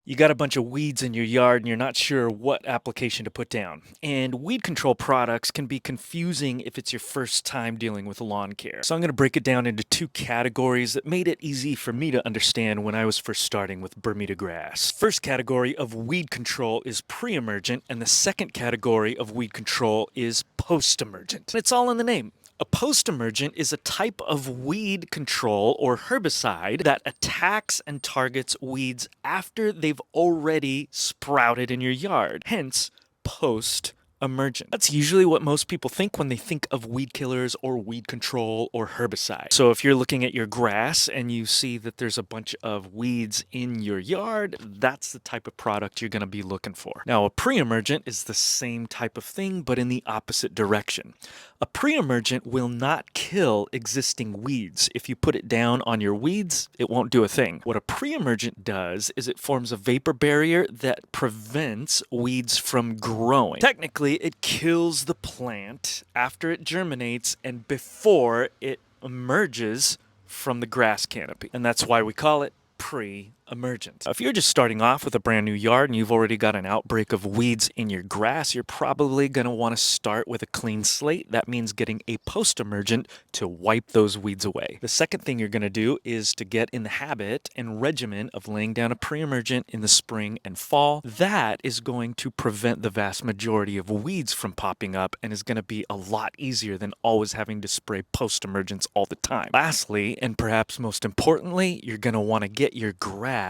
You got a bunch of weeds in your yard and you're not sure what application to put down. And weed control products can be confusing if it's your first time dealing with lawn care. So I'm going to break it down into two categories that made it easy for me to understand when I was first starting with Bermuda grass. First category of weed control is pre-emergent, and the second category of weed control is post-emergent. It's all in the name. A post-emergent is a type of weed control or herbicide that attacks and targets weeds after they've already sprouted in your yard. Hence, post-emergent. That's usually what most people think when they think of weed killers or weed control or herbicide. So if you're looking at your grass and you see that there's a bunch of weeds in your yard, that's the type of product you're going to be looking for. Now, a pre-emergent is the same type of thing, but in the opposite direction. A pre-emergent will not kill existing weeds. If you put it down on your weeds, it won't do a thing. What a pre-emergent does is it forms a vapor barrier that prevents weeds from growing. Technically, it kills the plant after it germinates and before it emerges from the grass canopy. And that's why we call it pre-emergent. If you're just starting off with a brand new yard and you've already got an outbreak of weeds in your grass, you're probably going to want to start with a clean slate. That means getting a post-emergent to wipe those weeds away. The second thing you're going to do is to get in the habit and regimen of laying down a pre-emergent in the spring and fall. That is going to prevent the vast majority of weeds from popping up and is going to be a lot easier than always having to spray post-emergents all the time. Lastly, and perhaps most importantly, you're going to want to get your grass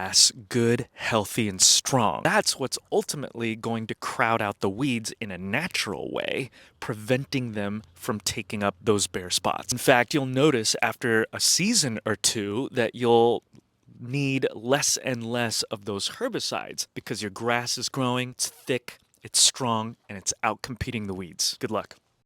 good, healthy, and strong. That's what's ultimately going to crowd out the weeds in a natural way, preventing them from taking up those bare spots. In fact, you'll notice after a season or two that you'll need less and less of those herbicides because your grass is growing, it's thick, it's strong, and it's outcompeting the weeds. Good luck.